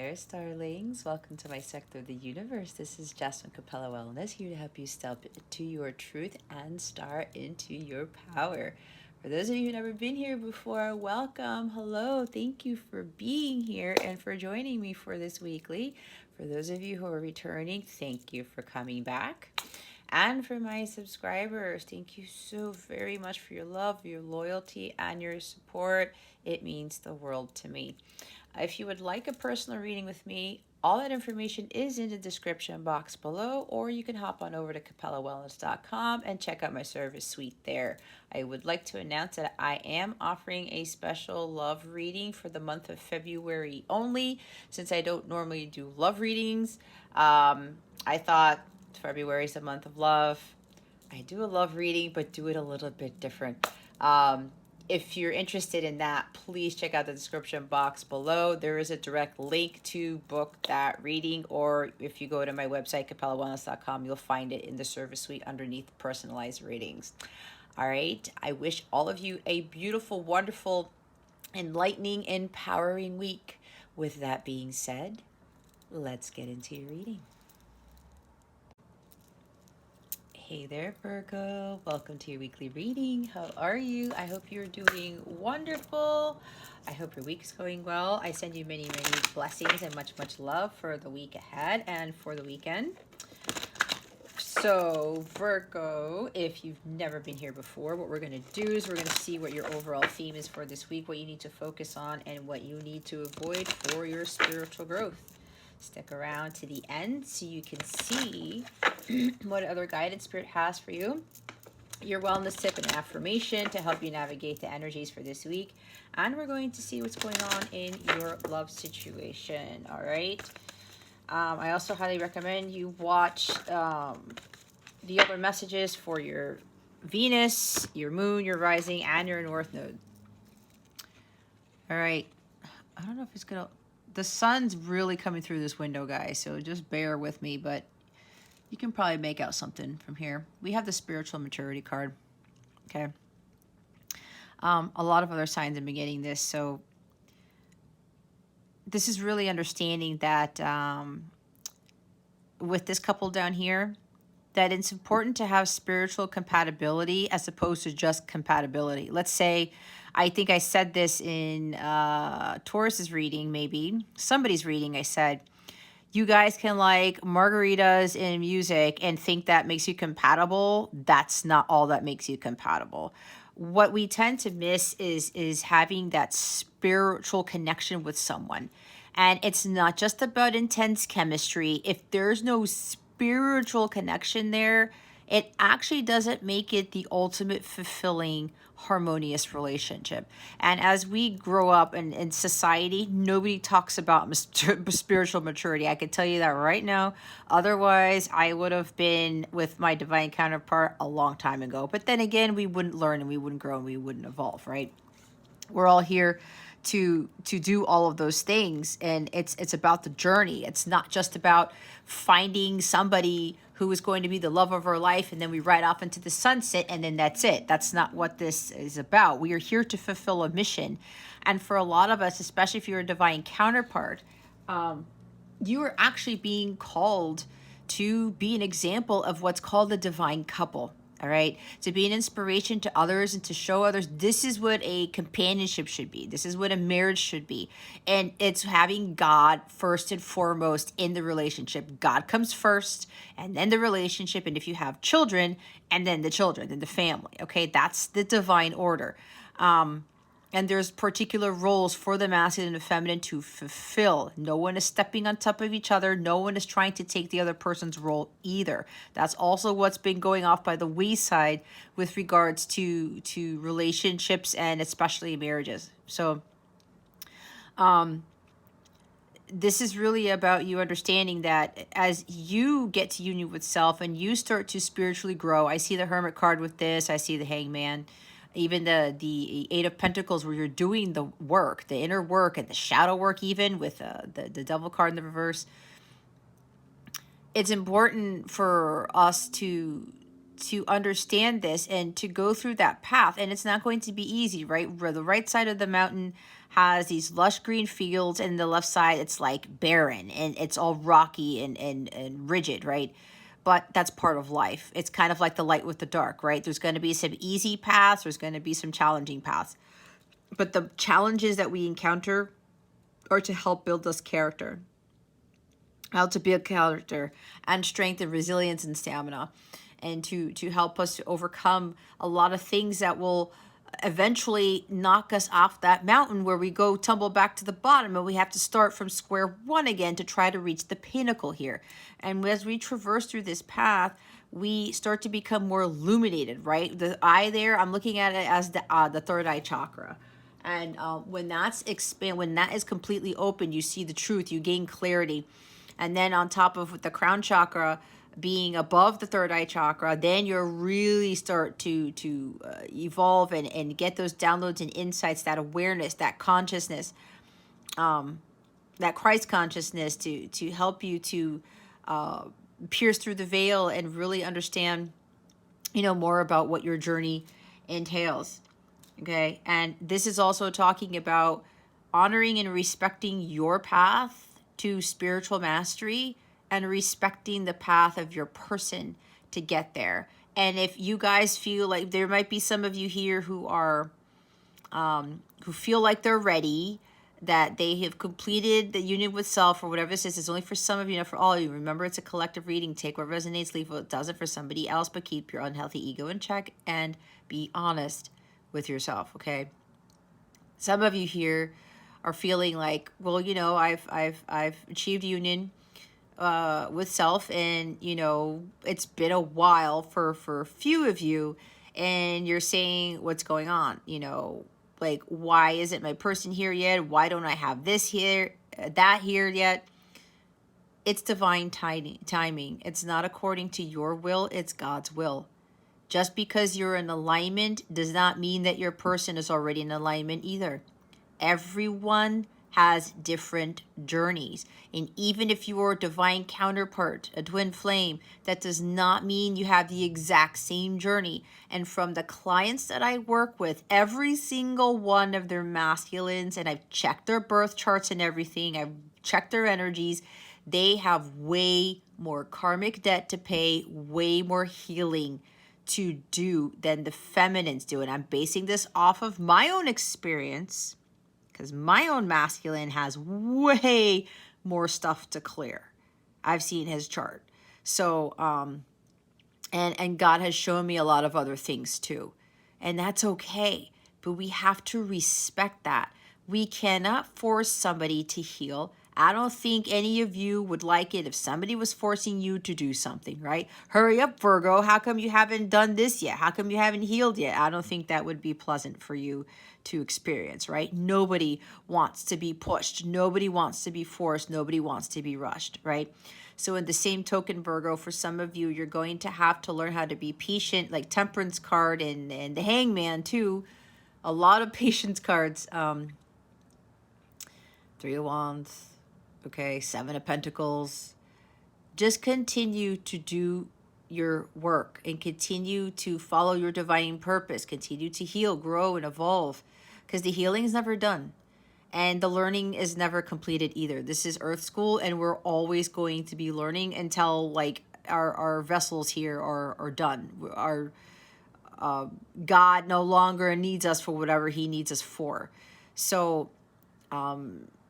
there, starlings. Welcome to my sector of the universe. This is Jasmine Capella Wellness, here to help you step into your truth and star into your power. For those of you who've never been here before, welcome. Hello. Thank you for being here and for joining me for this weekly. For those of you who are returning, thank you for coming back. And for my subscribers, thank you so very much for your love, your loyalty, and your support. It means the world to me. If you would like a personal reading with me, all that information is in the description box below, or you can hop on over to capellawellness.com and check out my service suite there. I would like to announce that I am offering a special love reading for the month of February only, since I don't normally do love readings. I thought February is the month of love. I do a love reading, but do it a little bit different. If you're interested in that, please check out the description box below. There is a direct link to book that reading, or if you go to my website, capellawellness.com, you'll find it in the service suite underneath personalized readings. All right. I wish all of you a beautiful, wonderful, enlightening, empowering week. With that being said, let's get into your reading. Hey there, Virgo. Welcome to your weekly reading. How are you? I hope you're doing wonderful. I hope your week's going well. I send you many, many blessings and much, much love for the week ahead and for the weekend. So, Virgo, if you've never been here before, what we're going to do is we're going to see what your overall theme is for this week, what you need to focus on, and what you need to avoid for your spiritual growth. Stick around to the end so you can see what other guidance Spirit has for you. Your wellness tip and affirmation to help you navigate the energies for this week. And we're going to see what's going on in your love situation. All right. I also highly recommend you watch the other messages for your Venus, your moon, your rising, and your north node. All right. I don't know if it's going to... The sun's really coming through this window, guys, so just bear with me, but you can probably make out something from here. We have the spiritual maturity card, okay? A lot of other signs have been getting this, so this is really understanding that with this couple down here, that it's important to have spiritual compatibility as opposed to just compatibility. Let's say, I think I said this in Taurus's reading, maybe somebody's reading. I said, you guys can like margaritas and music and think that makes you compatible. That's not all that makes you compatible. What we tend to miss is having that spiritual connection with someone. And it's not just about intense chemistry. If there's no spiritual connection there, it actually doesn't make it the ultimate fulfilling, harmonious relationship. And as we grow up in society, nobody talks about spiritual maturity. I can tell you that right now. Otherwise, I would have been with my divine counterpart a long time ago. But then again, we wouldn't learn and we wouldn't grow and we wouldn't evolve, right? We're all here to do all of those things, and it's about the journey. It's not just about finding somebody who is going to be the love of our life and then we ride off into the sunset and then that's it. That's not what this is about. We are here to fulfill a mission. And for a lot of us, especially if you're a divine counterpart, you are actually being called to be an example of what's called a divine couple. All right. To be an inspiration to others and to show others this is what a companionship should be. This is what a marriage should be. And it's having God first and foremost in the relationship. God comes first and then the relationship. And if you have children and then the children, then the family. Okay. That's the divine order. And there's particular roles for the masculine and the feminine to fulfill. No one is stepping on top of each other. No one is trying to take the other person's role either. That's also what's been going off by the wayside with regards to relationships and especially marriages. So this is really about you understanding that as you get to union with self and you start to spiritually grow. I see the Hermit card with this. I see the Hangman. Even the Eight of Pentacles, where you're doing the work, the inner work and the shadow work, even with the Devil card in the reverse. It's important for us to to understand this and to go through that path. And it's not going to be easy, right? Where the right side of the mountain has these lush green fields, and the left side, it's like barren and it's all rocky and rigid, right? But that's part of life. It's kind of like the light with the dark, right? There's going to be some easy paths, there's going to be some challenging paths. But the challenges that we encounter are to help build us character, how to build character and strength and resilience and stamina, and to help us to overcome a lot of things that will eventually knock us off that mountain, where we go tumble back to the bottom and we have to start from square one again to try to reach the pinnacle here. And as we traverse through this path, we start to become more illuminated, right? The eye there, I'm looking at it as the third eye chakra. And when when that is completely open, you see the truth, you gain clarity. And then on top of the crown chakra being above the third eye chakra, then you'll really start to evolve and get those downloads and insights, that awareness, that consciousness, that Christ consciousness to help you to pierce through the veil and really understand, more about what your journey entails. Okay. And this is also talking about honoring and respecting your path to spiritual mastery and respecting the path of your person to get there. And if you guys feel like there might be some of you here who are, who feel like they're ready, that they have completed the union with self or whatever this is, it's only for some of you, not for all of you. Remember, it's a collective reading. Take what resonates, leave what doesn't for somebody else, but keep your unhealthy ego in check and be honest with yourself, okay? Some of you here are feeling like, well, I've achieved union with self, and it's been a while for a few of you, and you're saying, what's going on? Like, why isn't my person here yet? Why don't I have this here, that here yet? It's divine timing. It's not according to your will, it's God's will. Just because you're in alignment does not mean that your person is already in alignment either. Everyone has different journeys. And even if you are a divine counterpart, a twin flame, that does not mean you have the exact same journey. And from the clients that I work with, every single one of their masculines, and I've checked their birth charts and everything, I've checked their energies, they have way more karmic debt to pay, way more healing to do than the feminines do. And I'm basing this off of my own experience, because my own masculine has way more stuff to clear. I've seen his chart. So, and God has shown me a lot of other things too. And that's okay. But we have to respect that. We cannot force somebody to heal. I don't think any of you would like it if somebody was forcing you to do something, right? Hurry up, Virgo. How come you haven't done this yet? How come you haven't healed yet? I don't think that would be pleasant for you to experience, right? Nobody wants to be pushed. Nobody wants to be forced. Nobody wants to be rushed, right? So in the same token, Virgo, for some of you, you're going to have to learn how to be patient, like Temperance card and the Hangman too. A lot of patience cards. Three of Wands. Okay, Seven of Pentacles. Just continue to do your work and continue to follow your divine purpose. Continue to heal, grow, and evolve, because the healing is never done and the learning is never completed either. This is Earth School, and we're always going to be learning until like our vessels here are done. Our God no longer needs us for whatever he needs us for. So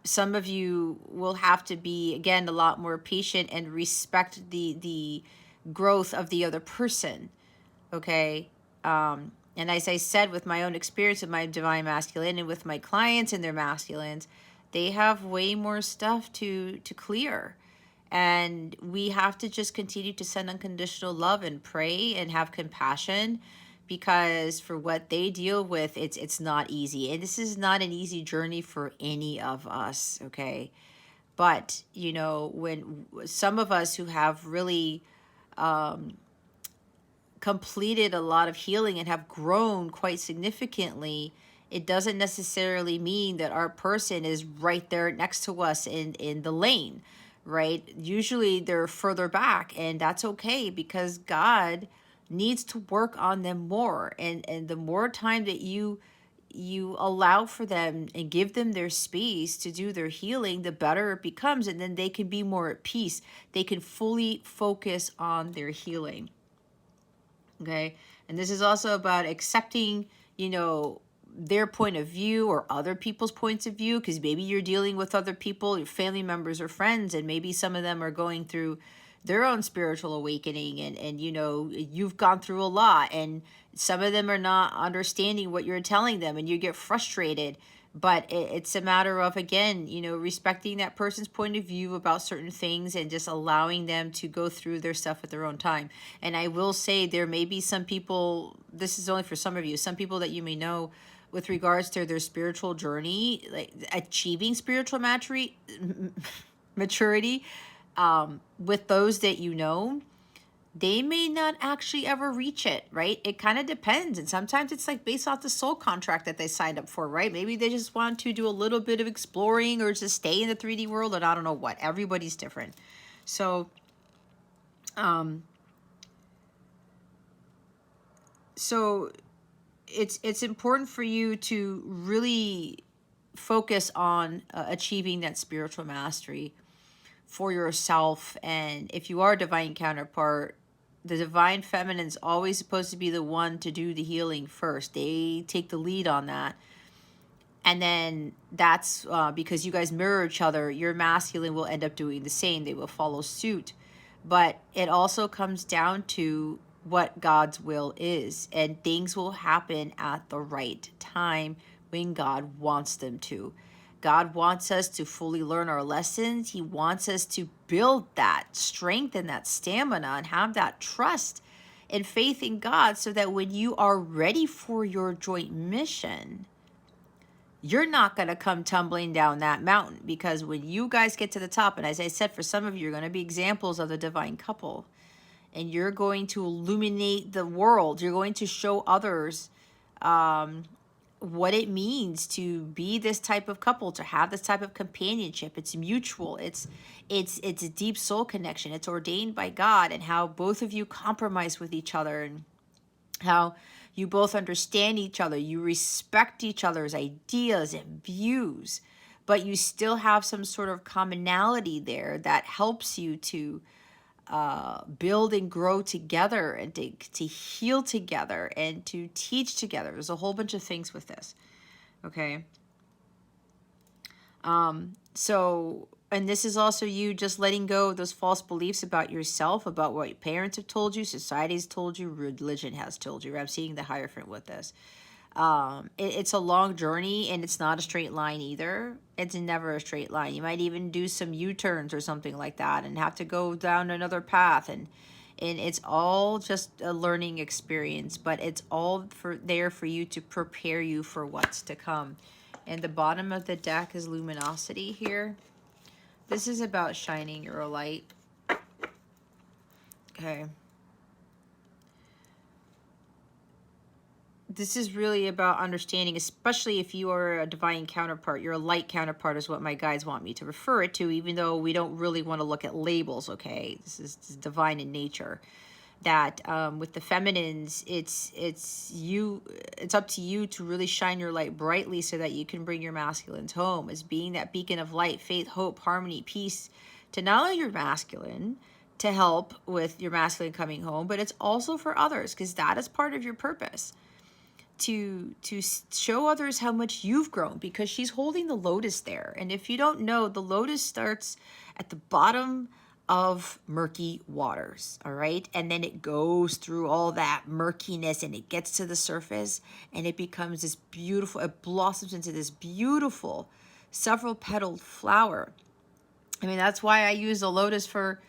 some of you will have to be, again, a lot more patient and respect the growth of the other person, okay? And as I said, with my own experience with my divine masculine and with my clients and their masculines, they have way more stuff to clear. And we have to just continue to send unconditional love and pray and have compassion, because for what they deal with, it's not easy. And this is not an easy journey for any of us, okay? But, when some of us who have really completed a lot of healing and have grown quite significantly, it doesn't necessarily mean that our person is right there next to us in the lane, right? Usually they're further back, and that's okay, because God needs to work on them more. And the more time that you allow for them and give them their space to do their healing, the better it becomes. And then they can be more at peace. They can fully focus on their healing. Okay. And this is also about accepting, their point of view or other people's points of view, because maybe you're dealing with other people, your family members or friends, and maybe some of them are going through their own spiritual awakening, and you've gone through a lot, and some of them are not understanding what you're telling them, and you get frustrated. But it's a matter of, again, respecting that person's point of view about certain things and just allowing them to go through their stuff at their own time. And I will say, there may be some people, this is only for some of you, some people that you may know, with regards to their spiritual journey, like achieving spiritual maturity, with those that they may not actually ever reach it, right? It kind of depends. And sometimes it's like based off the soul contract that they signed up for, right? Maybe they just want to do a little bit of exploring or just stay in the 3D world, and I don't know what. Everybody's different. So, so it's important for you to really focus on achieving that spiritual mastery for yourself. And if you are a divine counterpart, the divine feminine's always supposed to be the one to do the healing first. They take the lead on that. And then that's because you guys mirror each other, your masculine will end up doing the same. They will follow suit. But it also comes down to what God's will is, and things will happen at the right time when God wants them to. God wants us to fully learn our lessons. He wants us to build that strength and that stamina and have that trust and faith in God, so that when you are ready for your joint mission, you're not going to come tumbling down that mountain. Because when you guys get to the top, and as I said, for some of you, you're going to be examples of the divine couple, and you're going to illuminate the world. You're going to show others what it means to be this type of couple, to have this type of companionship. It's mutual. It's a deep soul connection. It's ordained by God, and how both of you compromise with each other, and how you both understand each other. You respect each other's ideas and views, but you still have some sort of commonality there that helps you to build and grow together, and to heal together, and to teach together. There's a whole bunch of things with this. Okay. So, and this is also you just letting go of those false beliefs about yourself, about what your parents have told you, society's told you, religion has told you. I'm seeing the Hierophant with this. It's a long journey, and it's not a straight line either. It's never a straight line. You might even do some U-turns or something like that, and have to go down another path, and it's all just a learning experience, but it's all there for you to prepare you for what's to come. And the bottom of the deck is luminosity here. This is about shining your light. Okay. This is really about understanding, especially if you are a divine counterpart. You're a light counterpart is what my guides want me to refer it to, even though we don't really want to look at labels, okay? This is divine in nature. That with the feminines, it's up to you to really shine your light brightly, so that you can bring your masculines home as being that beacon of light, faith, hope, harmony, peace, to not only your masculine, to help with your masculine coming home, but it's also for others, because that is part of your purpose. To show others how much you've grown, because she's holding the lotus there. And if you don't know, the lotus starts at the bottom of murky waters, all right? And then it goes through all that murkiness, and it gets to the surface, and it becomes this beautiful, it blossoms into this beautiful several petaled flower. I mean, that's why I use the lotus for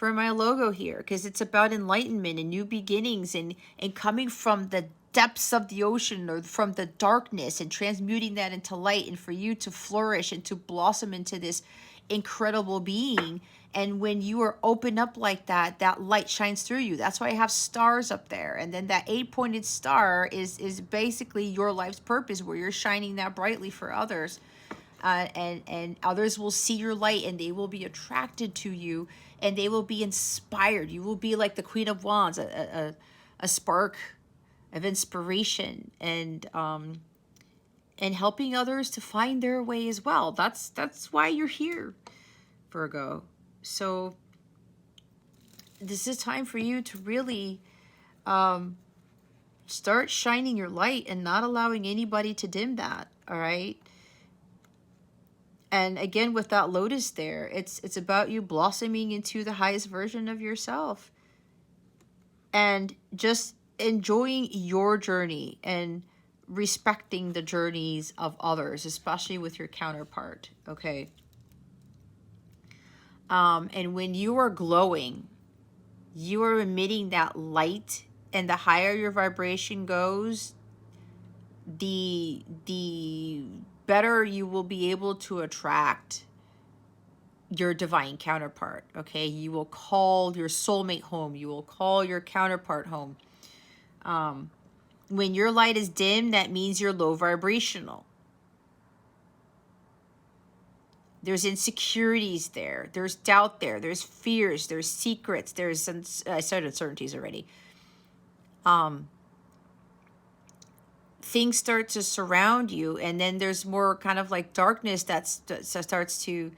my logo here, because it's about enlightenment and new beginnings, and coming from the depths of the ocean, or from the darkness, and transmuting that into light, and for you to flourish and to blossom into this incredible being. And when you are open up like that, that light shines through you. That's why I have stars up there. And then that 8-pointed star is basically your life's purpose, where you're shining that brightly for others. And others will see your light, and they will be attracted to you, and they will be inspired. You will be like the Queen of Wands, a a spark of inspiration, and helping others to find their way as well. That's why you're here, Virgo. So this is time for you to really start shining your light and not allowing anybody to dim that. All right. And again, with that lotus there, it's about you blossoming into the highest version of yourself and just enjoying your journey and respecting the journeys of others, especially with your counterpart. Okay. And when you are glowing, you are emitting that light, and the higher your vibration goes, the better you will be able to attract your divine counterpart. Okay, you will call your soulmate home, you will call your counterpart home. When your light is dim, that means you're low vibrational. There's insecurities there, there's doubt there, there's fears, there's secrets, there's I said uncertainties already. Things start to surround you, and then there's more kind of like darkness that starts to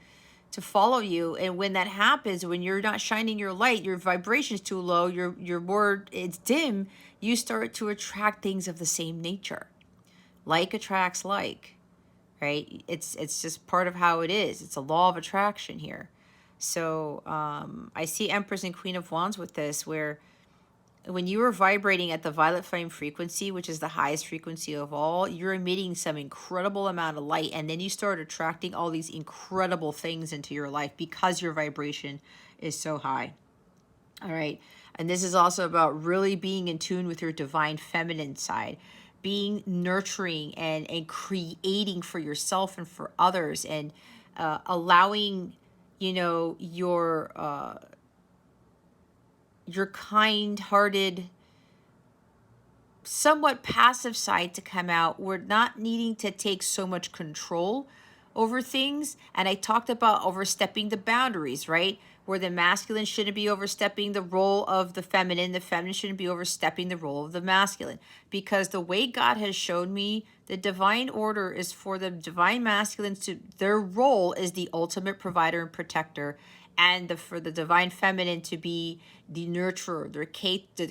follow you. And when that happens, when you're not shining your light, your vibration's too low, you're more, it's dim, you start to attract things of the same nature. Like attracts like. Right? It's just part of how it is. It's a law of attraction here. So I see Empress and Queen of Wands with this, where when you are vibrating at the violet flame frequency, which is the highest frequency of all, you're emitting some incredible amount of light, and then you start attracting all these incredible things into your life because your vibration is so high. All right. And this is also about really being in tune with your divine feminine side, being nurturing and creating for yourself and for others, and allowing, your kind-hearted, somewhat passive side to come out. We're not needing to take so much control over things. And I talked about overstepping the boundaries, right? Where the masculine shouldn't be overstepping the role of the feminine shouldn't be overstepping the role of the masculine. Because the way God has shown me, the divine order is for the divine masculines to, their role is the ultimate provider and protector, and for the divine feminine to be the nurturer, the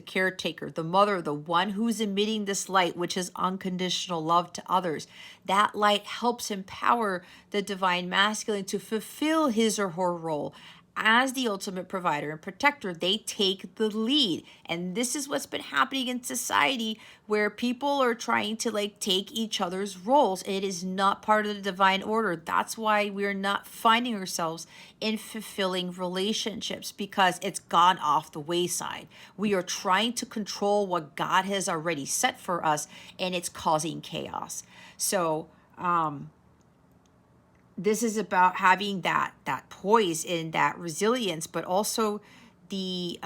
caretaker, the mother, the one who's emitting this light, which is unconditional love to others. That light helps empower the divine masculine to fulfill his or her role as the ultimate provider and protector. They take the lead. And this is what's been happening in society, where people are trying to take each other's roles. It is not part of the divine order. That's why we're not finding ourselves in fulfilling relationships, because it's gone off the wayside. We are trying to control what God has already set for us, and it's causing chaos. So, this is about having that poise and that resilience, but also the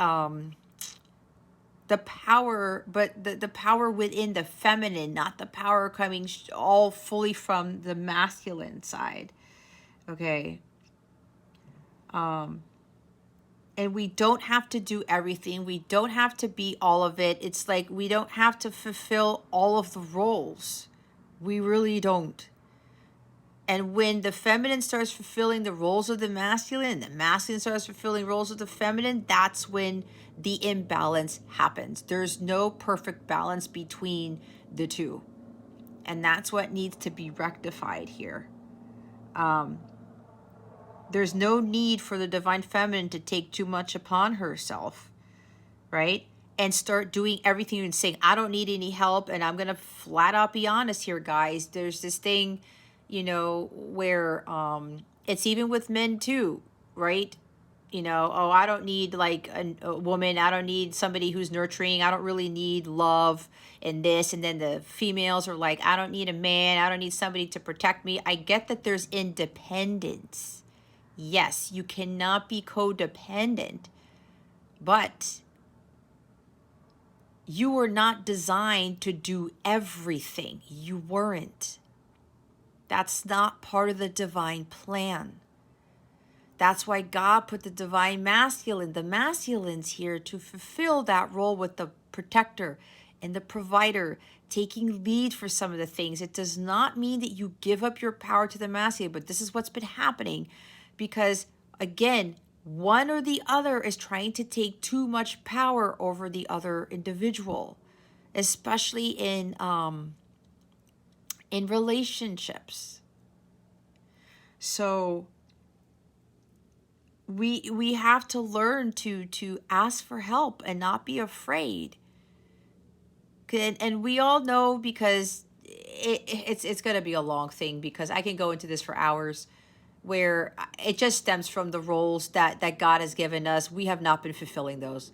power, but the power within the feminine, not the power coming all fully from the masculine side. Okay. And we don't have to do everything. We don't have to be all of it. It's like we don't have to fulfill all of the roles. We really don't. And when the feminine starts fulfilling the roles of the masculine, and the masculine starts fulfilling roles of the feminine, that's when the imbalance happens. There's no perfect balance between the two. And that's what needs to be rectified here. There's no need for the divine feminine to take too much upon herself, right? And start doing everything and saying, I don't need any help. And I'm going to flat out be honest here, guys. There's this thing, where it's even with men too, right? Oh, I don't need a woman. I don't need somebody who's nurturing. I don't really need love and this. And then the females are like, I don't need a man. I don't need somebody to protect me. I get that there's independence. Yes, you cannot be codependent, but you were not designed to do everything. You weren't. That's not part of the divine plan. That's why God put the divine masculine, the masculines here, to fulfill that role with the protector and the provider, taking lead for some of the things. It does not mean that you give up your power to the masculine, but this is what's been happening because, again, one or the other is trying to take too much power over the other individual, especially in relationships. So we have to learn to ask for help and not be afraid. And we all know, because it's going to be a long thing, because I can go into this for hours, where it just stems from the roles that God has given us. We have not been fulfilling those.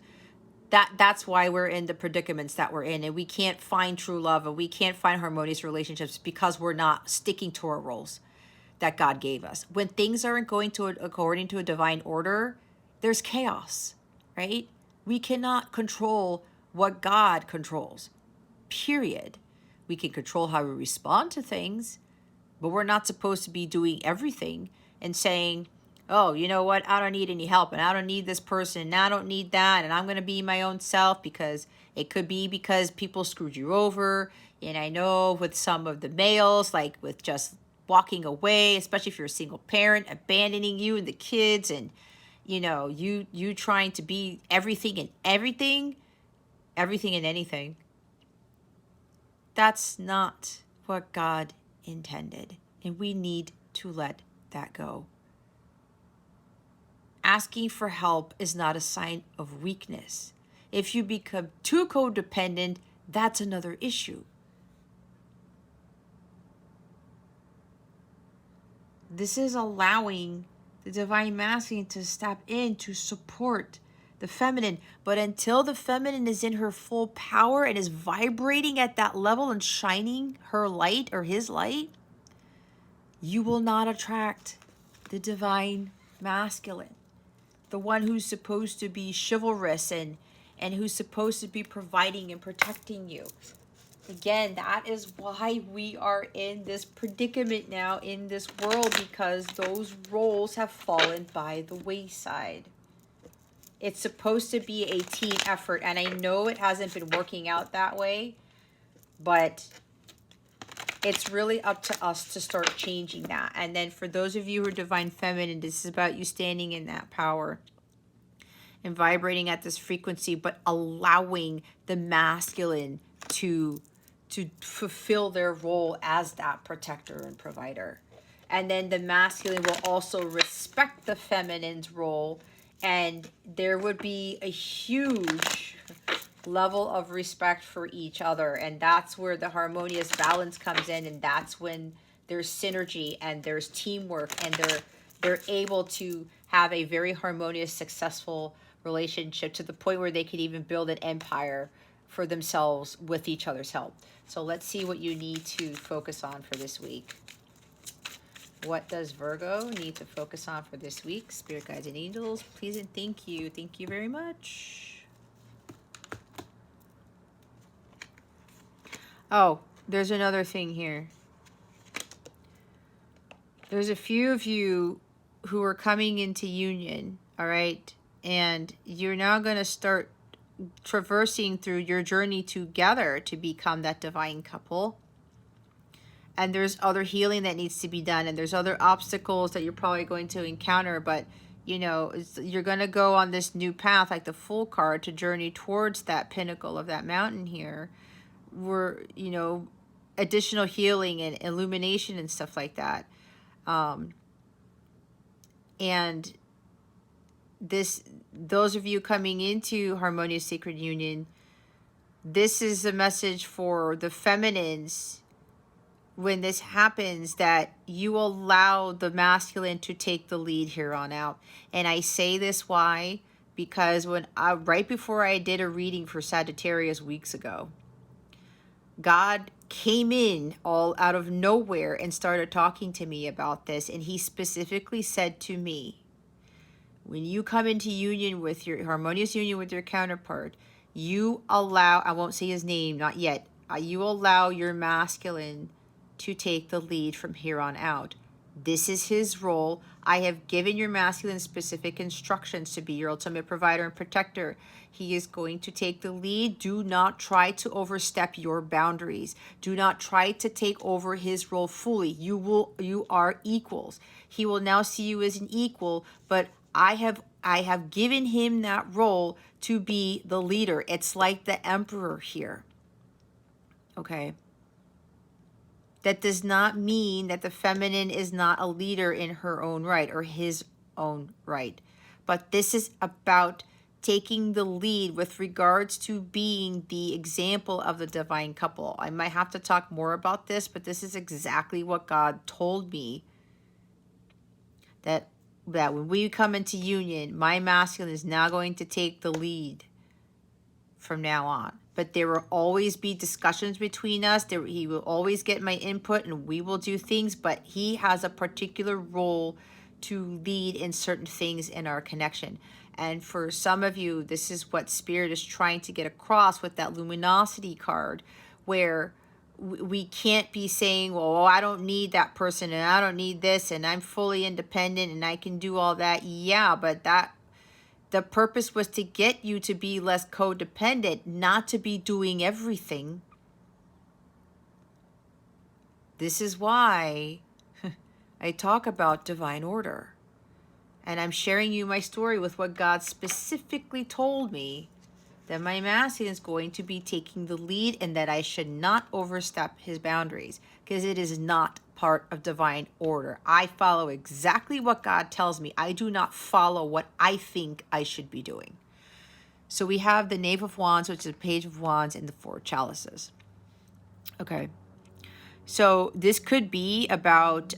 That's why we're in the predicaments that we're in, and we can't find true love and we can't find harmonious relationships because we're not sticking to our roles that God gave us. When things aren't going according to a divine order, there's chaos, right? We cannot control what God controls, period. We can control how we respond to things, but we're not supposed to be doing everything and saying, oh, you know what, I don't need any help, and I don't need this person, and I don't need that, and I'm going to be my own self, because it could be because people screwed you over. And I know with some of the males, like with just walking away, especially if you're a single parent, abandoning you and the kids, and you trying to be everything and everything and anything. That's not what God intended, and we need to let that go. Asking for help is not a sign of weakness. If you become too codependent, that's another issue. This is allowing the divine masculine to step in to support the feminine. But until the feminine is in her full power and is vibrating at that level and shining her light or his light, you will not attract the divine masculine, the one who's supposed to be chivalrous and who's supposed to be providing and protecting you. Again, that is why we are in this predicament now in this world, because those roles have fallen by the wayside. It's supposed to be a team effort, and I know it hasn't been working out that way, but it's really up to us to start changing that. And then for those of you who are divine feminine, this is about you standing in that power and vibrating at this frequency, but allowing the masculine to fulfill their role as that protector and provider. And then the masculine will also respect the feminine's role, and there would be a huge level of respect for each other. And that's where the harmonious balance comes in, and that's when there's synergy and there's teamwork, and they're able to have a very harmonious, successful relationship, to the point where they could even build an empire for themselves with each other's help. So let's see what you need to focus on for this week. What does Virgo need to focus on for this week? Spirit guides and angels, please and thank you. Thank you very much. Oh, there's another thing here. There's a few of you who are coming into union, all right? And you're now going to start traversing through your journey together to become that divine couple. And there's other healing that needs to be done, and there's other obstacles that you're probably going to encounter, but you're going to go on this new path, like the Fool card, to journey towards that pinnacle of that mountain here, where additional healing and illumination and stuff like that. And those of you coming into harmonious sacred union, this is a message for the feminines. When this happens, that you allow the masculine to take the lead here on out. And I say this why? Because right before I did a reading for Sagittarius weeks ago, God came in all out of nowhere and started talking to me about this. And he specifically said to me, when you come into union with your harmonious union with your counterpart, you allow, I won't say his name, not yet, you allow your masculine to take the lead from here on out. This is his role. I have given your masculine specific instructions to be your ultimate provider and protector. He is going to take the lead. Do not try to overstep your boundaries. Do not try to take over his role fully. You are equals. He will now see you as an equal, but I have given him that role to be the leader. It's like the emperor here. Okay. That does not mean that the feminine is not a leader in her own right or his own right. But this is about taking the lead with regards to being the example of the divine couple. I might have to talk more about this, but this is exactly what God told me. That when we come into union, my masculine is now going to take the lead from now on. But there will always be discussions between us. He will always get my input and we will do things, but he has a particular role to lead in certain things in our connection. And for some of you, this is what Spirit is trying to get across with that luminosity card, where we can't be saying, well, I don't need that person and I don't need this and I'm fully independent and I can do all that. Yeah, but the purpose was to get you to be less codependent, not to be doing everything. This is why I talk about divine order. And I'm sharing you my story with what God specifically told me, that my masculine is going to be taking the lead and that I should not overstep his boundaries, because it is not part of divine order. I follow exactly what God tells me. I do not follow what I think I should be doing. So we have the Knave of Wands, which is a Page of Wands, and the Four Chalices. Okay. So this could be about,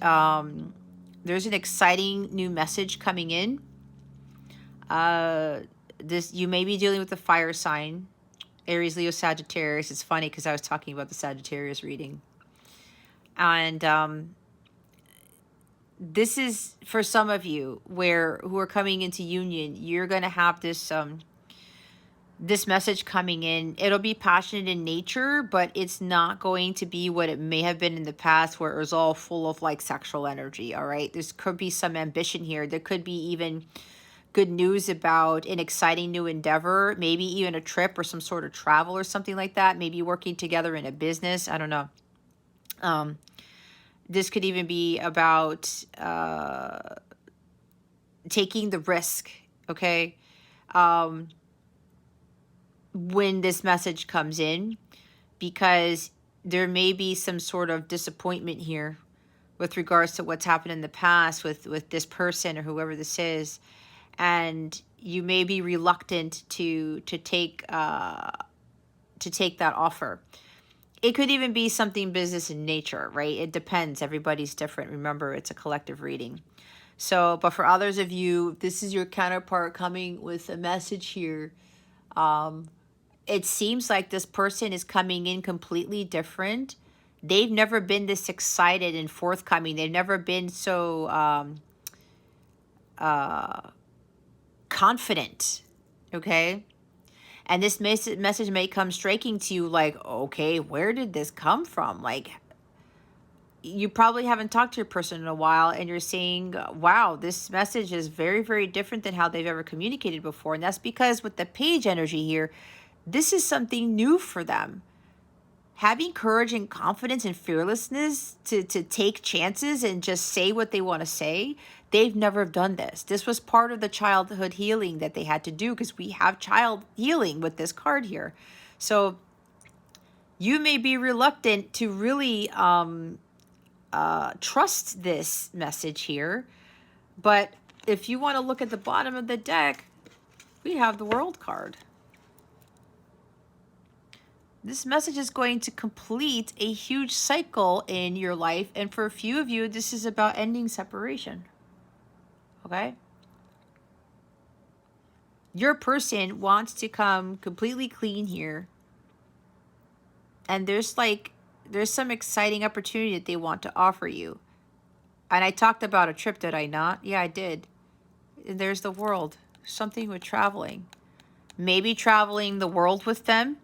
there's an exciting new message coming in. You may be dealing with the fire sign, Aries, Leo, Sagittarius. It's funny because I was talking about the Sagittarius reading. And this is for some of you who are coming into union. You're going to have this message coming in. It'll be passionate in nature, but it's not going to be what it may have been in the past, where it was all full of like sexual energy. All right. There could be some ambition here. There could be even good news about an exciting new endeavor, maybe even a trip or some sort of travel or something like that. Maybe working together in a business. I don't know. This could even be about taking the risk. Okay. When this message comes in, because there may be some sort of disappointment here with regards to what's happened in the past with this person or whoever this is, and you may be reluctant to take that offer. It could even be something business in nature, right? It depends. Everybody's different. Remember, it's a collective reading. So, but for others of you, this is your counterpart coming with a message here. It seems like this person is coming in completely different. They've never been this excited and forthcoming. They've never been so confident, okay? And this message may come striking to you like, okay, where did this come from? Like, you probably haven't talked to your person in a while and you're saying, wow, this message is very, very different than how they've ever communicated before. And that's because with the page energy here, this is something new for them. Having courage and confidence and fearlessness to take chances and just say what they want to say, they've never done this. This was part of the childhood healing that they had to do, because we have child healing with this card here. So you may be reluctant to really trust this message here. But if you want to look at the bottom of the deck, we have the World card. This message is going to complete a huge cycle in your life. And for a few of you, this is about ending separation. Okay? Your person wants to come completely clean here. And there's some exciting opportunity that they want to offer you. And I talked about a trip, did I not? Yeah, I did. And there's the world. Something with traveling. Maybe traveling the world with them.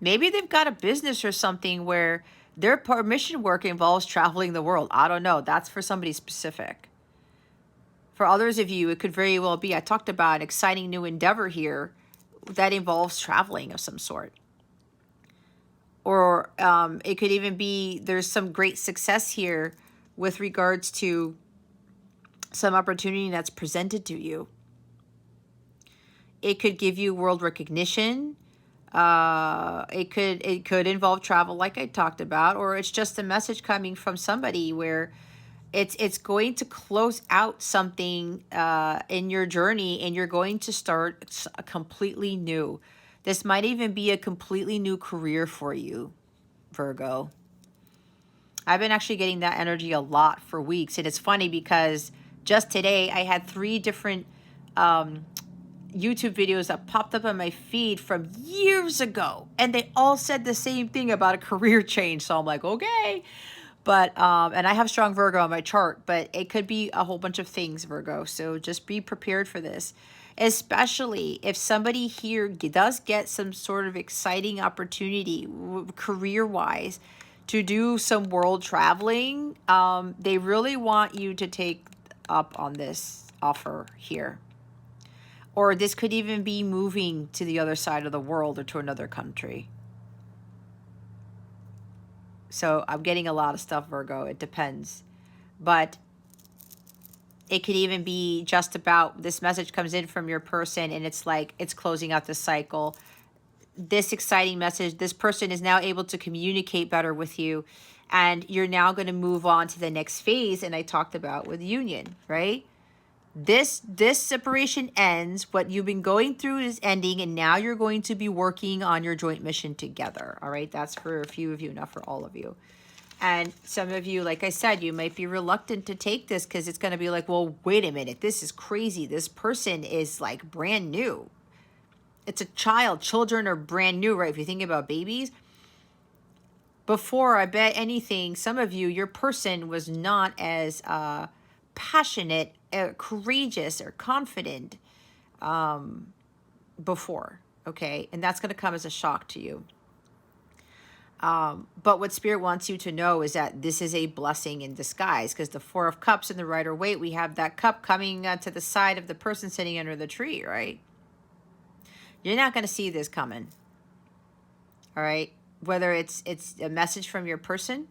Maybe they've got a business or something where Their mission work involves traveling the world. I don't know. That's for somebody specific. For others of you, it could very well be, I talked about an exciting new endeavor here that involves traveling of some sort. Or it could even be there's some great success here with regards to some opportunity that's presented to you. It could give you world recognition. It could involve travel like I talked about, or it's just a message coming from somebody where it's going to close out something in your journey, and you're going to start a completely new. This might even be a completely new career for you, Virgo. I've been actually getting that energy a lot for weeks, and it's funny because just today I had 3 different YouTube videos that popped up on my feed from years ago, and they all said the same thing about a career change. So I'm like, okay. But and I have strong Virgo on my chart, but it could be a whole bunch of things, Virgo. So just be prepared for this, especially if somebody here does get some sort of exciting opportunity career-wise to do some world traveling. They really want you to take up on this offer here. Or this could even be moving to the other side of the world or to another country. So I'm getting a lot of stuff, Virgo. It depends. But it could even be just about this message comes in from your person and it's like it's closing out the cycle. This exciting message, this person is now able to communicate better with you, and you're now going to move on to the next phase. And I talked about with union, right? This separation ends. What you've been going through is ending, and now you're going to be working on your joint mission together. All right, that's for a few of you, not for all of you. And some of you, like I said, you might be reluctant to take this because it's going to be like, well, wait a minute, this is crazy. This person is like brand new. It's a child. Children are brand new, right? If you think about babies. Before, I bet anything, some of you, your person was not as passionate, courageous, or confident before, okay? And that's going to come as a shock to you. But what Spirit wants you to know is that this is a blessing in disguise, because the 4 of Cups in the Rider-Waite, we have that cup coming to the side of the person sitting under the tree, right? You're not going to see this coming, all right? Whether it's a message from your person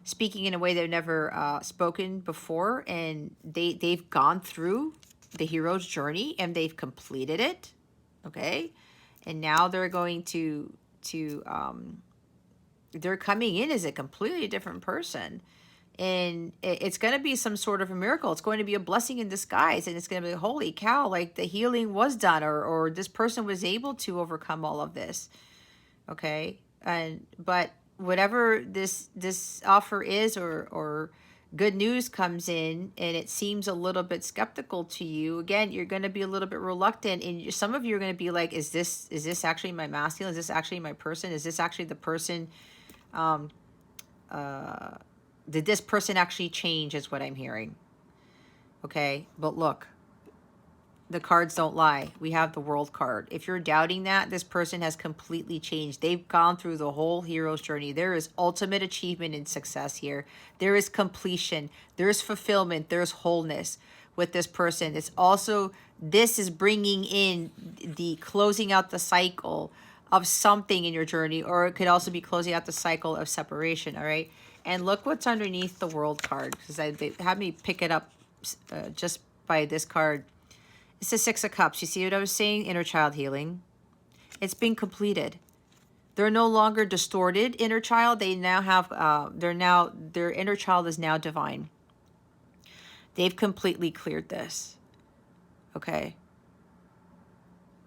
speaking in a way they've never spoken before, and they've gone through the hero's journey and they've completed it, okay? And now they're going to they're coming in as a completely different person. And it's going to be some sort of a miracle. It's going to be a blessing in disguise. And it's going to be, holy cow, like the healing was done, or this person was able to overcome all of this. Okay. But whatever this offer is, or good news comes in and it seems a little bit skeptical to you, again, you're going to be a little bit reluctant. And some of you are going to be like, is this actually my masculine? Is this actually my person? Is this actually the person? Did this person actually change, is what I'm hearing. Okay, but look, the cards don't lie. We have the World card. If you're doubting that, this person has completely changed. They've gone through the whole hero's journey. There is ultimate achievement and success here. There is completion. There is fulfillment. There's wholeness with this person. It's also, this is bringing in the closing out the cycle of something in your journey, or it could also be closing out the cycle of separation, all right? And look what's underneath the World card, because they had me pick it up just by this card. It's the 6 of Cups. You see what I was saying? Inner child healing. It's been completed. They're no longer distorted inner child. They now have, their inner child is now divine. They've completely cleared this. Okay.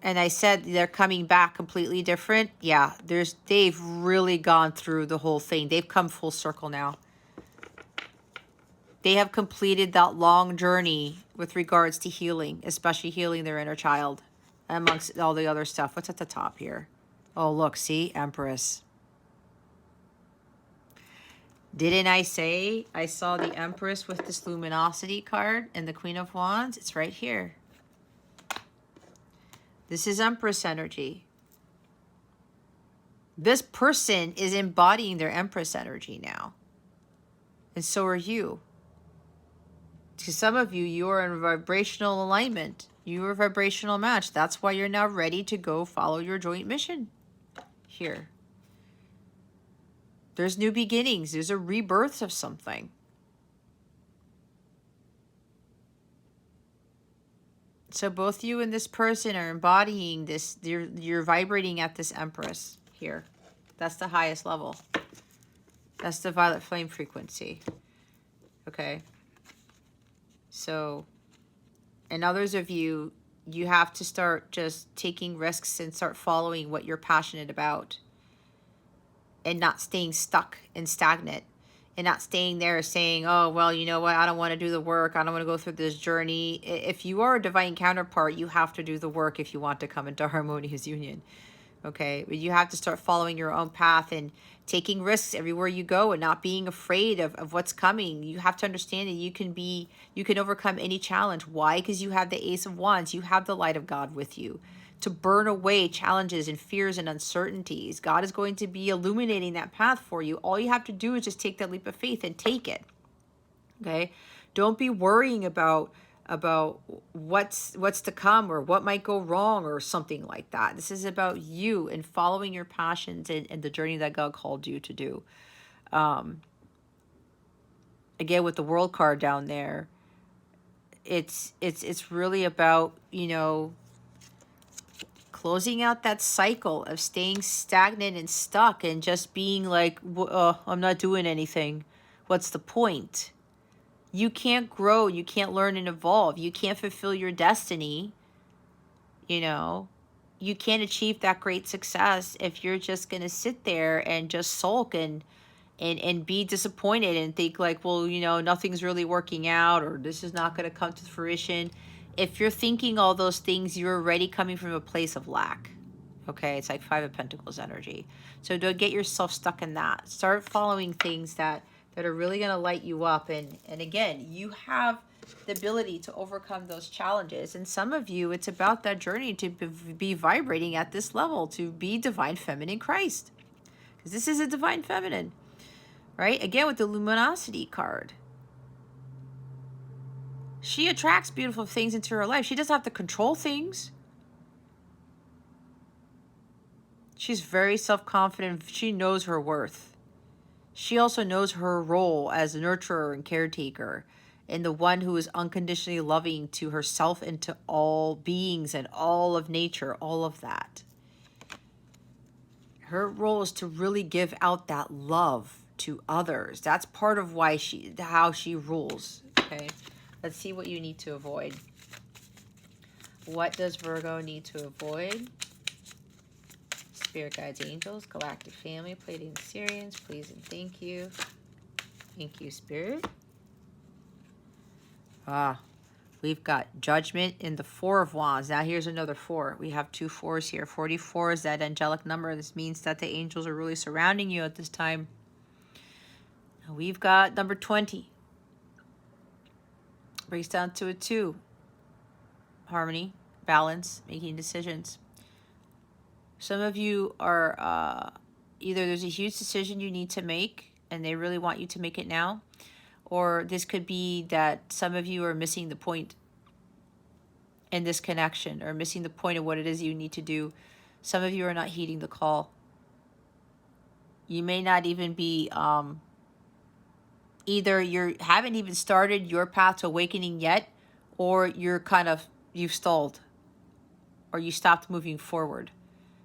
And I said they're coming back completely different. Yeah, they've really gone through the whole thing. They've come full circle now. They have completed that long journey with regards to healing, especially healing their inner child, amongst all the other stuff. What's at the top here? Oh, look, see? Empress. Didn't I say I saw the Empress with this luminosity card and the Queen of Wands? It's right here. This is Empress energy. This person is embodying their Empress energy now. And so are you. To some of you, you are in vibrational alignment. You are a vibrational match. That's why you're now ready to go follow your joint mission here. There's new beginnings. There's a rebirth of something. So both you and this person are embodying this. You're vibrating at this Empress here. That's the highest level. That's the violet flame frequency. Okay. So, and others of you, you have to start just taking risks and start following what you're passionate about. And not staying stuck and stagnant. And not staying there saying, oh, well, you know what? I don't want to do the work. I don't want to go through this journey. If you are a divine counterpart, you have to do the work if you want to come into harmonious union. Okay? But you have to start following your own path and taking risks everywhere you go and not being afraid of what's coming. You have to understand that you can overcome any challenge. Why? Because you have the Ace of Wands. You have the light of God with you to burn away challenges and fears and uncertainties. God is going to be illuminating that path for you. All you have to do is just take that leap of faith and take it. Okay? Don't be worrying about what's to come or what might go wrong or something like that. This is about you and following your passions and the journey that God called you to do. Again, with the World card down there, it's really about, you know, closing out that cycle of staying stagnant and stuck and just being like, I'm not doing anything. What's the point? You can't grow. You can't learn and evolve. You can't fulfill your destiny. You know, you can't achieve that great success if you're just going to sit there and just sulk and be disappointed and think like, well, you know, nothing's really working out or this is not going to come to fruition. If you're thinking all those things, you're already coming from a place of lack. Okay, it's like Five of Pentacles energy. So don't get yourself stuck in that. Start following things that are really going to light you up. And again, you have the ability to overcome those challenges. And some of you, it's about that journey to be vibrating at this level, to be divine feminine Christ. Because this is a divine feminine, right? Again, with the luminosity card. She attracts beautiful things into her life. She doesn't have to control things. She's very self-confident. She knows her worth. She also knows her role as a nurturer and caretaker and the one who is unconditionally loving to herself and to all beings and all of nature, all of that. Her role is to really give out that love to others. That's part of how she rules, okay? Let's see what you need to avoid. What does Virgo need to avoid? Spirit guides, angels, galactic family, Pleiadian Syrians, please and thank you. Thank you, Spirit. We've got Judgment in the Four of Wands. Now here's another 4. We have 2 4s here. 44 is that angelic number. This means that the angels are really surrounding you at this time. Now we've got number 20. Breaks down to a 2. Harmony, balance, making decisions. Some of you are either there's a huge decision you need to make and they really want you to make it now, or this could be that some of you are missing the point in this connection or missing the point of what it is you need to do. Some of you are not heeding the call. You may not even be either you haven't even started your path to awakening yet, or you've stalled or you stopped moving forward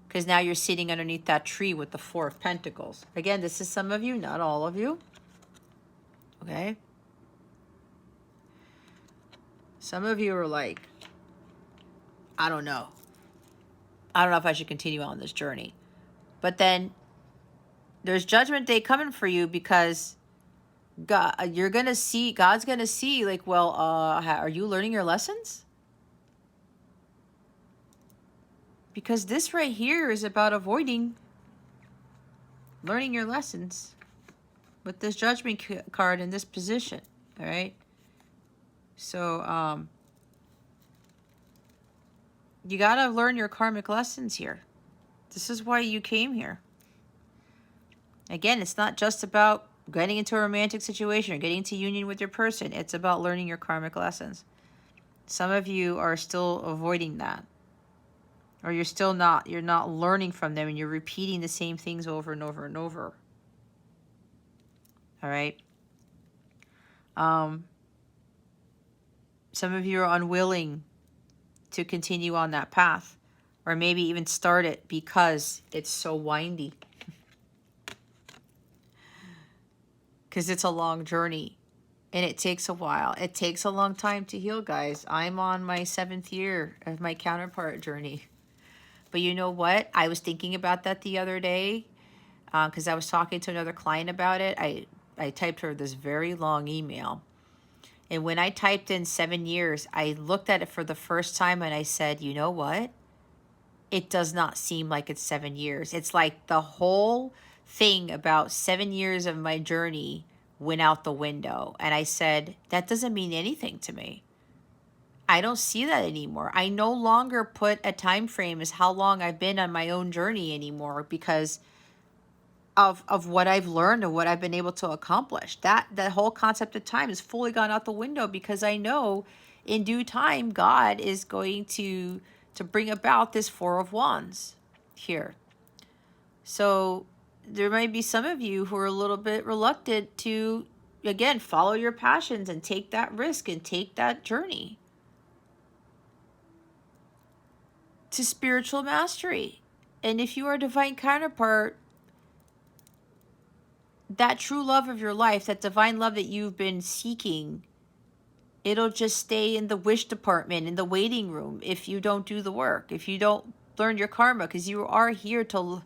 because now you're sitting underneath that tree with the 4 of Pentacles. Again, this is some of you, not all of you. Okay? Some of you are like, I don't know. I don't know if I should continue on this journey. But then there's Judgment Day coming for you because God, God's going to see like, well, are you learning your lessons? Because this right here is about avoiding learning your lessons with this Judgment card in this position. All right. So, you got to learn your karmic lessons here. This is why you came here. Again, it's not just about getting into a romantic situation or getting into union with your person. It's about learning your karmic lessons. Some of you are still avoiding that. Or you're not learning from them, and you're repeating the same things over and over and over. All right? Some of you are unwilling to continue on that path, or maybe even start it because it's so windy. Because it's a long journey, and it takes a while. It takes a long time to heal, guys. I'm on my 7th year of my counterpart journey. But you know what? I was thinking about that the other day because I was talking to another client about it. I typed her this very long email. And when I typed in 7 years, I looked at it for the first time and I said, you know what? It does not seem like it's 7 years. It's like the whole thing about 7 years of my journey went out the window. And I said, that doesn't mean anything to me. I don't see that anymore. I no longer put a time frame as how long I've been on my own journey anymore because of what I've learned and what I've been able to accomplish. That whole concept of time has fully gone out the window because I know in due time God is going to bring about this Four of Wands here. So there might be some of you who are a little bit reluctant to, again, follow your passions and take that risk and take that journey to spiritual mastery. And if you are a divine counterpart, that true love of your life, that divine love that you've been seeking, it'll just stay in the wish department, in the waiting room, if you don't do the work, if you don't learn your karma, because you are here to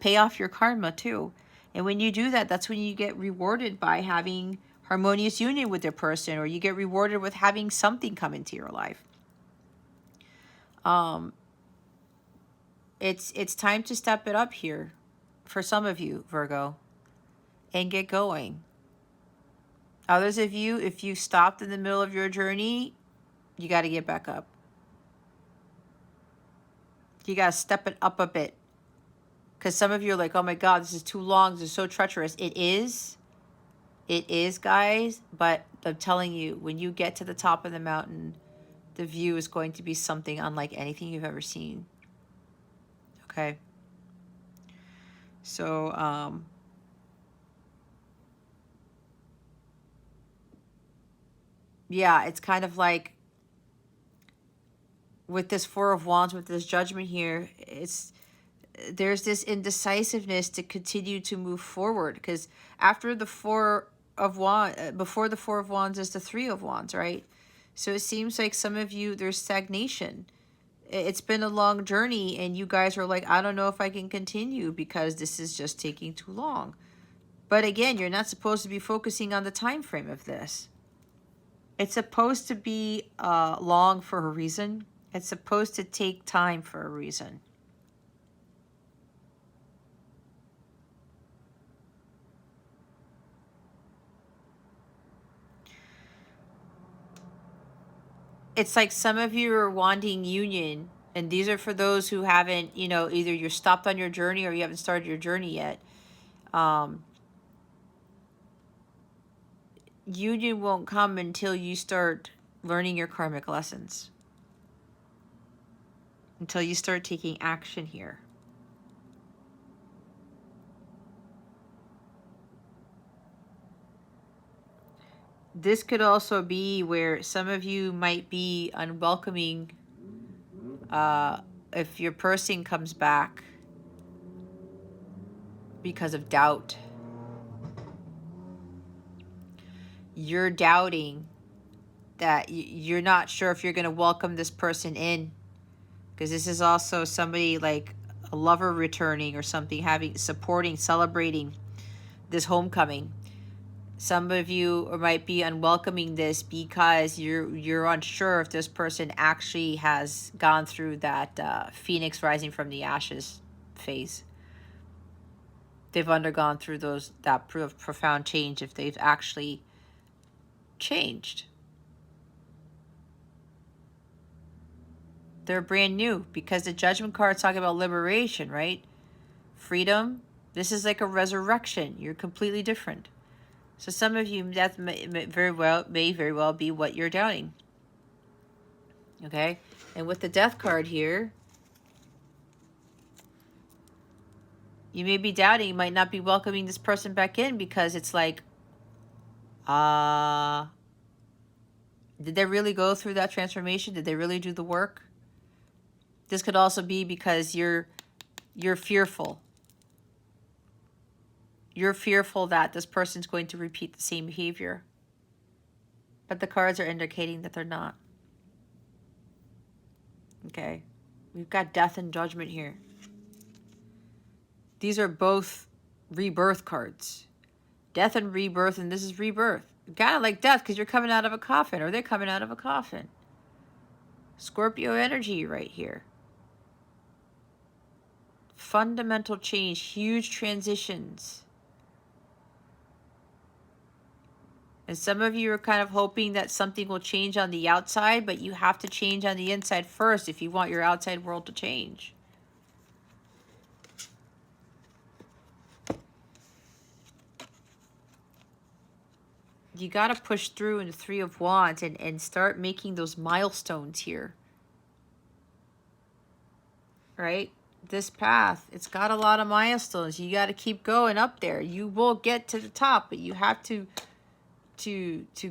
pay off your karma too. And when you do that, that's when you get rewarded by having harmonious union with your person, or you get rewarded with having something come into your life. It's time to step it up here for some of you, Virgo, and get going. Others of you, if you stopped in the middle of your journey, you got to get back up. You got to step it up a bit. Because some of you are like, oh my God, this is too long. This is so treacherous. It is. It is, guys. But I'm telling you, when you get to the top of the mountain, the view is going to be something unlike anything you've ever seen. Okay? So, yeah, it's kind of like with this Four of Wands, with this Judgment here, there's this indecisiveness to continue to move forward, because after the Four of Wands, before the Four of Wands is the Three of Wands, right? So it seems like some of you, there's stagnation. It's been a long journey, and you guys are like, I don't know if I can continue because this is just taking too long. But again, you're not supposed to be focusing on the time frame of this. It's supposed to be long for a reason. It's supposed to take time for a reason. It's like some of you are wanting union, and these are for those who haven't, either you're stopped on your journey or you haven't started your journey yet. Union won't come until you start learning your karmic lessons, until you start taking action here. This could also be where some of you might be unwelcoming if your person comes back because of doubt. You're doubting that you're not sure if you're going to welcome this person in, because this is also somebody like a lover returning or something, supporting, celebrating this homecoming. Some of you might be unwelcoming this because you're unsure if this person actually has gone through that phoenix rising from the ashes phase. They've undergone through that profound change, if they've actually changed. They're brand new, because the Judgment card is talking about liberation, right? Freedom, This is like a resurrection. You're completely different. So some of you, that may very well be what you're doubting. Okay? And with the Death card here, you may be doubting, you might not be welcoming this person back in because it's like, did they really go through that transformation? Did they really do the work? This could also be because you're fearful. You're fearful that this person's going to repeat the same behavior. But the cards are indicating that they're not. Okay? We've got death and judgment here. These are both rebirth cards. Death and rebirth, and this is rebirth. Kind of like death because you're coming out of a coffin, or they're coming out of a coffin. Scorpio energy right here. Fundamental change, huge transitions. And some of you are kind of hoping that something will change on the outside, but you have to change on the inside first if you want your outside world to change. You got to push through in the Three of Wands and start making those milestones here. Right? This path, it's got a lot of milestones. You got to keep going up there. You will get to the top, but you have to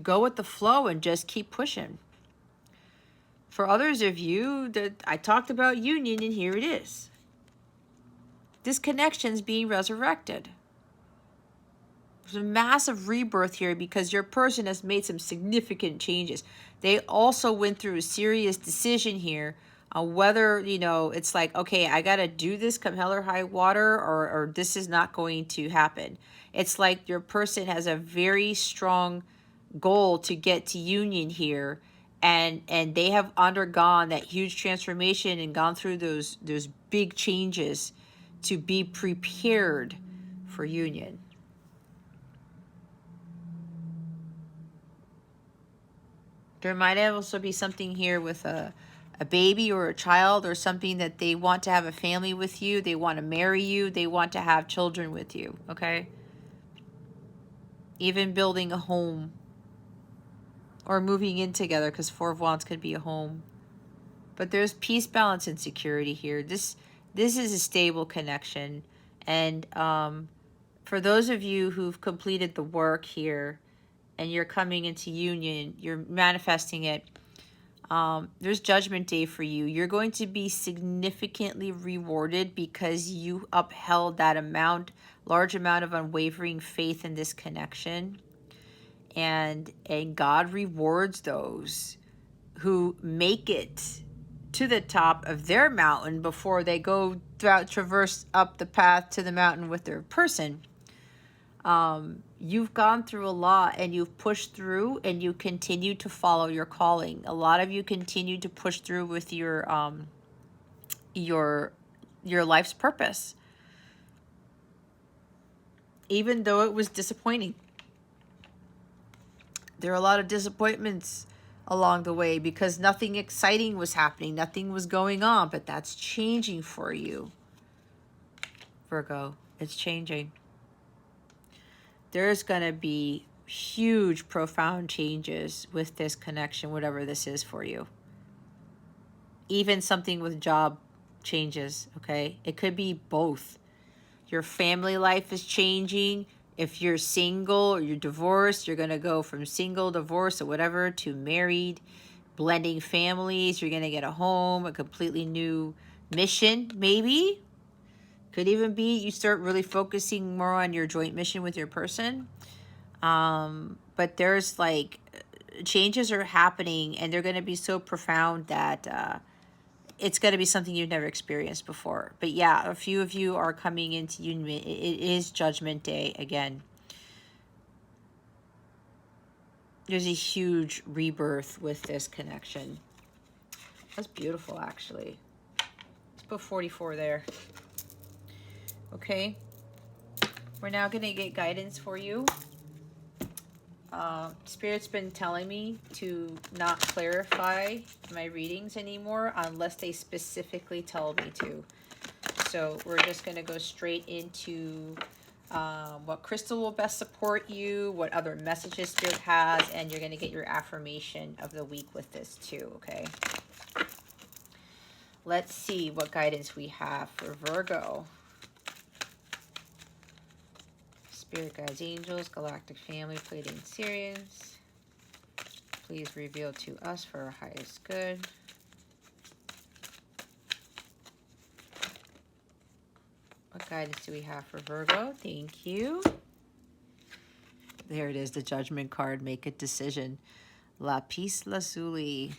go with the flow and just keep pushing. For others of you, that I talked about union, and here it is. This connection's being resurrected. There's a massive rebirth here because your person has made some significant changes. They also went through a serious decision here on whether, you know, it's like, okay, I got to do this come hell or high water, or this is not going to happen. It's like your person has a very strong goal to get to union here, and they have undergone that huge transformation and gone through those big changes to be prepared for union. There might also be something here with a baby or a child, or something that they want to have a family with you. They want to marry you. They want to have children with you, okay? Even building a home or moving in together, because Four of Wands could be a home. But there's peace, balance, and security here. This is a stable connection. And for those of you who've completed the work here, and you're coming into union, you're manifesting it, there's Judgment Day for you. You're going to be significantly rewarded because you upheld that large amount of unwavering faith in this connection. And God rewards those who make it to the top of their mountain before they go traverse up the path to the mountain with their person. You've gone through a lot, and you've pushed through, and you continue to follow your calling. A lot of you continue to push through with your life's purpose, even though it was disappointing. There are a lot of disappointments along the way because nothing exciting was happening, nothing was going on, but that's changing for you, Virgo. It's changing. There's going to be huge, profound changes with this connection, whatever this is for you. Even something with job changes, okay? It could be both. Your family life is changing. If you're single or you're divorced, you're going to go from single, divorce, or whatever to married, blending families. You're going to get a home, a completely new mission, maybe. Could even be you start really focusing more on your joint mission with your person. But there's like changes are happening, and they're going to be so profound that it's going to be something you've never experienced before. But yeah, a few of you are coming into union. It is Judgment Day again. There's a huge rebirth with this connection. That's beautiful, actually. Let's put 44 there. Okay, we're now going to get guidance for you. Spirit's been telling me to not clarify my readings anymore unless they specifically tell me to. So we're just going to go straight into what crystal will best support you, what other messages Spirit has, and you're going to get your affirmation of the week with this too, okay? Let's see what guidance we have for Virgo. Spirit guides, angels, galactic family, Pleiadian Sirians. Please reveal to us for our highest good. What guidance do we have for Virgo? Thank you. There it is, the Judgment card. Make a decision. Lapis Lazuli.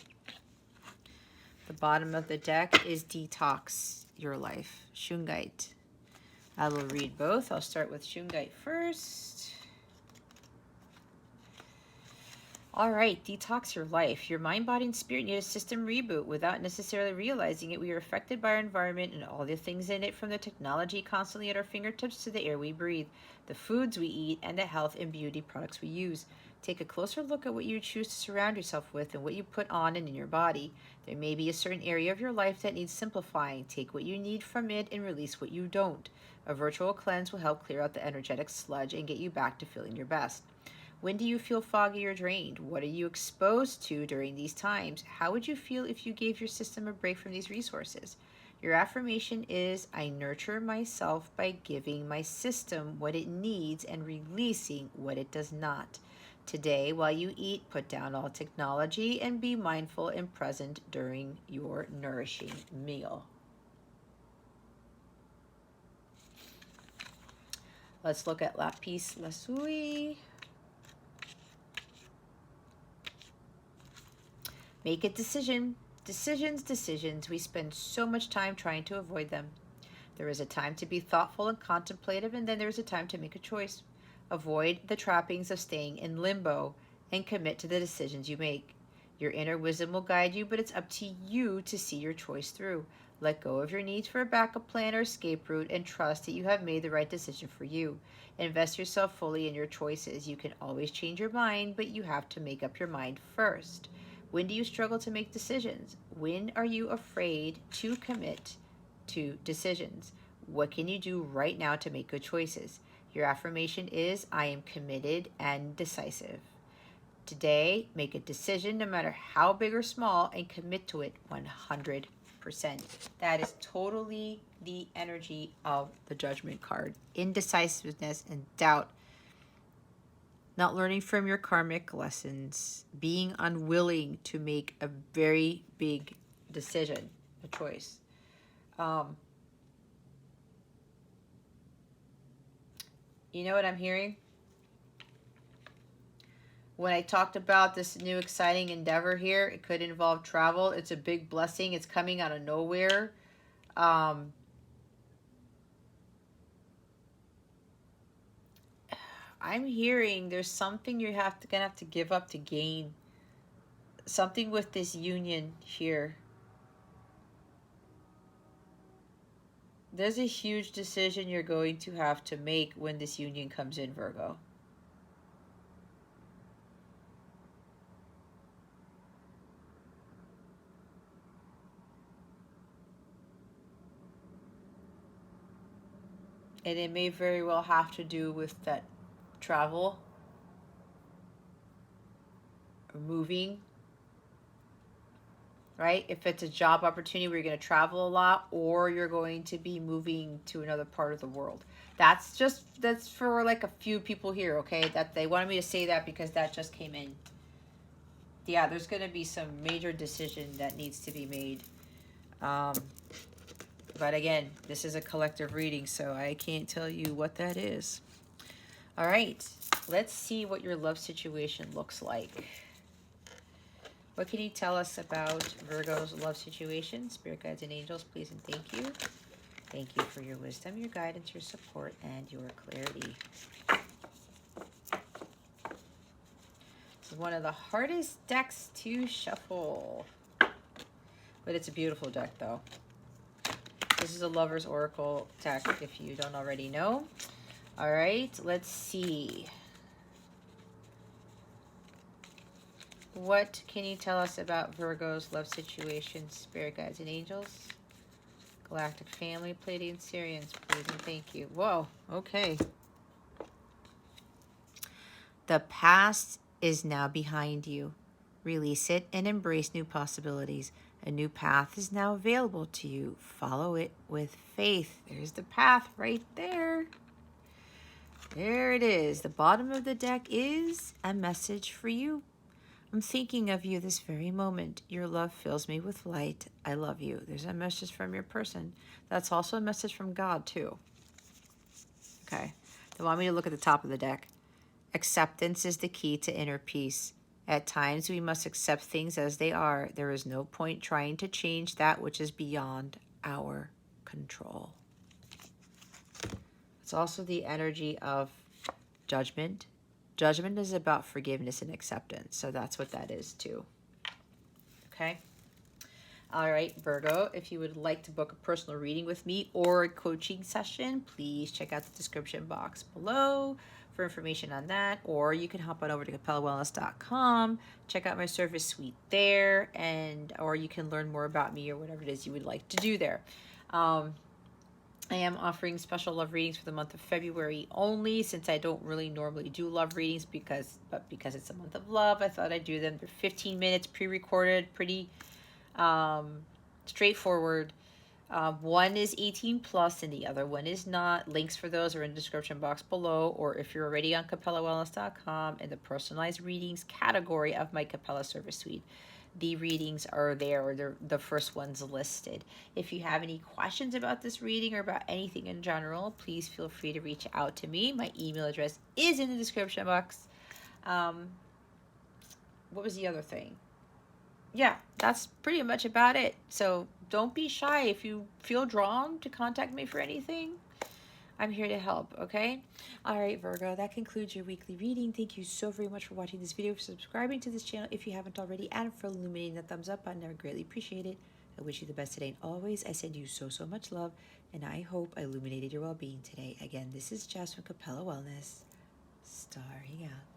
The bottom of the deck is Detox Your Life. Shungite. I will read both. I'll start with Shungite first. All right, detox your life. Your mind, body, and spirit need a system reboot. Without necessarily realizing it, we are affected by our environment and all the things in it, from the technology constantly at our fingertips to the air we breathe, the foods we eat, and the health and beauty products we use. Take a closer look at what you choose to surround yourself with and what you put on and in your body. There may be a certain area of your life that needs simplifying. Take what you need from it and release what you don't. A virtual cleanse will help clear out the energetic sludge and get you back to feeling your best. When do you feel foggy or drained? What are you exposed to during these times? How would you feel if you gave your system a break from these resources? Your affirmation is, I nurture myself by giving my system what it needs and releasing what it does not. Today, while you eat, put down all technology and be mindful and present during your nourishing meal. Let's look at Lapis Lazuli. Make a decision. Decisions, decisions. We spend so much time trying to avoid them. There is a time to be thoughtful and contemplative, and then there is a time to make a choice. Avoid the trappings of staying in limbo and commit to the decisions you make. Your inner wisdom will guide you, but it's up to you to see your choice through. Let go of your needs for a backup plan or escape route and trust that you have made the right decision for you. Invest yourself fully in your choices. You can always change your mind, but you have to make up your mind first. When do you struggle to make decisions? When are you afraid to commit to decisions? What can you do right now to make good choices? Your affirmation is, I am committed and decisive. Today, make a decision no matter how big or small and commit to it 100%. That is totally the energy of the Judgment card. Indecisiveness and doubt. Not learning from your karmic lessons, being unwilling to make a very big decision, a choice. You know what I'm hearing? When I talked about this new exciting endeavor here, it could involve travel. It's a big blessing. It's coming out of nowhere. I'm hearing there's something you're gonna have to give up to gain. Something with this union here. There's a huge decision you're going to have to make when this union comes in, Virgo. And it may very well have to do with that travel, or moving, right? If it's a job opportunity where you're going to travel a lot, or you're going to be moving to another part of the world. That's for like a few people here, okay? That they wanted me to say that because that just came in. Yeah, there's going to be some major decision that needs to be made. But again, this is a collective reading, so I can't tell you what that is. All right, let's see what your love situation looks like. What can you tell us about Virgo's love situation? Spirit guides and angels, please and thank you. Thank you for your wisdom, your guidance, your support, and your clarity. This is one of the hardest decks to shuffle. But it's a beautiful deck, though. This is a Lover's Oracle deck, if you don't already know. All right, let's see. What can you tell us about Virgo's love situation, spirit guides and angels? Galactic family, Pleiadian, Sirians, please and thank you. Whoa, okay. The past is now behind you. Release it and embrace new possibilities. A new path is now available to you. Follow it with faith. There's the path right there. There it is. The bottom of the deck is a message for you. I'm thinking of you this very moment. Your love fills me with light. I love you. There's a message from your person. That's also a message from God, too. Okay. They want me to look at the top of the deck. Acceptance is the key to inner peace. At times, we must accept things as they are. There is no point trying to change that which is beyond our control. It's also the energy of judgment. Judgment is about forgiveness and acceptance. So that's what that is too. Okay. All right, Virgo, if you would like to book a personal reading with me or a coaching session, please check out the description box below for information on that. Or you can hop on over to capellawellness.com, check out my service suite there, or you can learn more about me or whatever it is you would like to do there. I am offering special love readings for the month of February only, since I don't really normally do love readings because it's a month of love, I thought I'd do them. They're 15 minutes pre-recorded, pretty straightforward. One is 18 plus and the other one is not. Links for those are in the description box below, or if you're already on capellawellness.com in the personalized readings category of my Capella service suite, the readings are there, or the first one's listed. If you have any questions about this reading or about anything in general, please feel free to reach out to me. My email address is in the description box. What was the other thing? Yeah, that's pretty much about it. So don't be shy. If you feel drawn to contact me for anything, I'm here to help, okay? All right, Virgo, that concludes your weekly reading. Thank you so very much for watching this video, for subscribing to this channel if you haven't already, and for illuminating that thumbs up button. I would greatly appreciate it. I wish you the best today and always. I send you so, so much love, and I hope I illuminated your well-being today. Again, this is Jess from Capella Wellness, starring out.